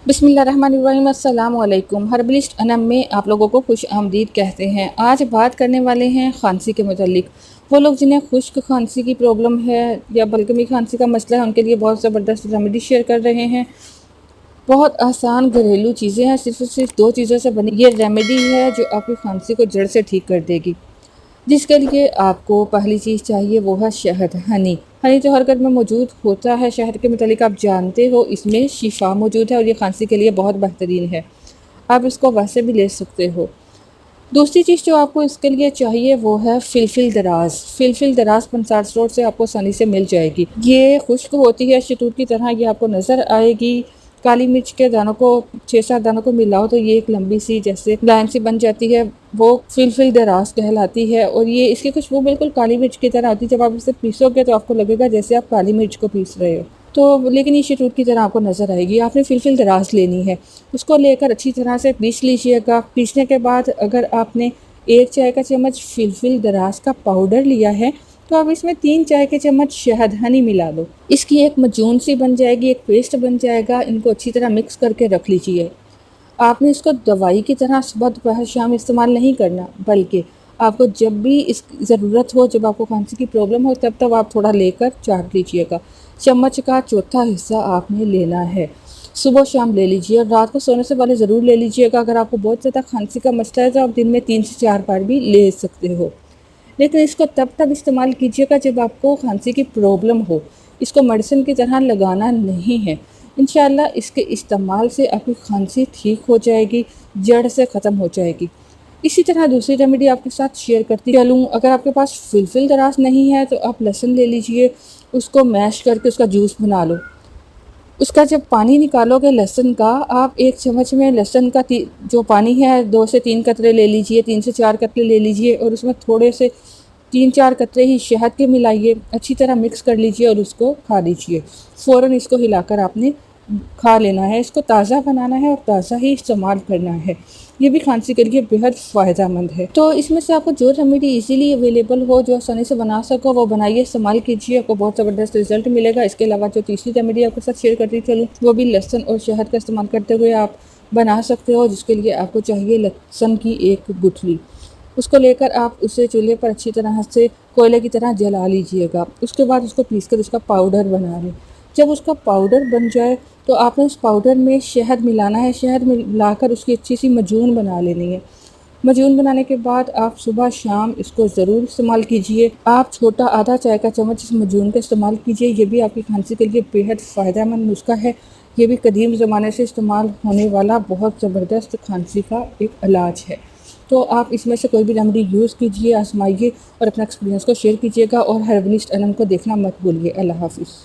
बिस्मिल्लाहिर्रहमानिर्रहीम। अस्सलाम वालेकुम। हर्बलिस्ट अनम में आप लोगों को खुश आमदीद कहते हैं। आज बात करने वाले हैं खांसी के मुतालिक। वो लोग जिन्हें खुश्क खांसी की प्रॉब्लम है या बलगमी खांसी का मसला है, उनके लिए बहुत ज़बरदस्त रेमेडी शेयर कर रहे हैं। बहुत आसान घरेलू चीज़ें हैं, सिर्फ दो चीज़ों से बनी ये रेमेडी है जो आपकी खांसी को जड़ से ठीक कर देगी। जिसके लिए आपको पहली चीज़ चाहिए वो है शहद, हनी। हनी तो हर घर में मौजूद होता है। शहद के मुतालिक आप जानते हो इसमें शिफा मौजूद है और ये खांसी के लिए बहुत बेहतरीन है। आप इसको वैसे भी ले सकते हो। दूसरी चीज़ जो आपको इसके लिए चाहिए वो है फिलफिल दराज। फिलफिल दराज पंसार रोड से आपको आसानी से मिल जाएगी। ये खुश्क होती है शतूत की तरह, ये आपको नज़र आएगी। काली मिर्च के दानों को 6-7 दानों को मिलाओ तो ये एक लंबी सी जैसे लाइन सी बन जाती है, वो फिलफिल दराज कहलाती है। और ये इसकी खुशबू बिल्कुल काली मिर्च की तरह आती है। जब आप इसे पीसोगे तो आपको लगेगा जैसे आप काली मिर्च को पीस रहे हो, तो लेकिन ये शतूत की तरह आपको नज़र आएगी। आपने फिलफिल दराज लेनी है, उसको लेकर अच्छी तरह से पीस लीजिएगा। पीसने के बाद अगर आपने 1 चाय का चम्मच फिलफिल दराज का पाउडर लिया है तो आप इसमें 3 चाय के चम्मच शहद हनी मिला दो। इसकी एक मजून सी बन जाएगी, एक पेस्ट बन जाएगा। इनको अच्छी तरह मिक्स करके रख लीजिए। आपने इसको दवाई की तरह सुबह दोपहर शाम इस्तेमाल नहीं करना, बल्कि आपको जब भी इस ज़रूरत हो, जब आपको खांसी की प्रॉब्लम हो, तब आप थोड़ा लेकर चाट लीजिएगा। चम्मच का चौथा हिस्सा आपने लेना है। सुबह शाम ले लीजिए और रात को सोने से पहले ज़रूर ले लीजिएगा। अगर आपको बहुत ज़्यादा खांसी का मसला है तो आप दिन में 3 से 4 बार भी ले सकते हो, लेकिन इसको तब इस्तेमाल कीजिएगा जब आपको खांसी की प्रॉब्लम हो। इसको मेडिसिन की तरह लगाना नहीं है। इंशाल्लाह इसके इस्तेमाल से आपकी खांसी ठीक हो जाएगी, जड़ से ख़त्म हो जाएगी। इसी तरह दूसरी रेमेडी आपके साथ शेयर करती चलूँ। अगर आपके पास फिलफिल दराज नहीं है तो आप लहसुन ले लीजिए, उसको मैश करके उसका जूस बना लो। उसका जब पानी निकालोगे लहसुन का, आप 1 चम्मच में लहसुन का जो पानी है 2 से 3 कतरे ले लीजिए, 3 से 4 कतरे ले लीजिए और उसमें थोड़े से 3-4 कतरे ही शहद के मिलाइए। अच्छी तरह मिक्स कर लीजिए और उसको खा लीजिए। फ़ौरन इसको हिलाकर आपने खा लेना है। इसको ताज़ा बनाना है और ताज़ा ही इस्तेमाल करना है। ये भी खांसी के लिए बेहद फ़ायदेमंद है। तो इसमें से आपको जो रेमेडी इजीली अवेलेबल हो, जो आसानी से बना सको, वो बनाइए, इस्तेमाल कीजिए, आपको बहुत ज़बरदस्त रिजल्ट मिलेगा। इसके अलावा जो तीसरी रेमेडी आपके साथ शेयर करती चलूँ, वो भी लहसुन और शहद का इस्तेमाल करते हुए आप बना सकते हो। जिसके लिए आपको चाहिए लहसुन की एक गुठली। उसको लेकर आप उसे चूल्हे पर अच्छी तरह से कोयले की तरह जला लीजिएगा। उसके बाद उसको पीसकर उसका पाउडर बना लें। जब उसका पाउडर बन जाए तो आपने उस पाउडर में शहद मिलाना है। शहद मिलाकर उसकी अच्छी सी मजून बना लेनी है। मजून बनाने के बाद आप सुबह शाम इसको ज़रूर इस्तेमाल कीजिए। आप छोटा आधा चाय का चम्मच इस मजून का इस्तेमाल कीजिए। ये भी आपकी खांसी के लिए बेहद फ़ायदेमंद नुस्खा है। ये भी कदीम ज़माने से इस्तेमाल होने वाला बहुत ज़बरदस्त खांसी का एक इलाज है। तो आप इसमें से कोई भी रेमेडी यूज़ कीजिए, आजमाइए और अपना एक्सपीरियंस को शेयर कीजिएगा। और हर्बलिस्ट अनम को देखना मत भूलिए। अल्लाह हाफ़िज़।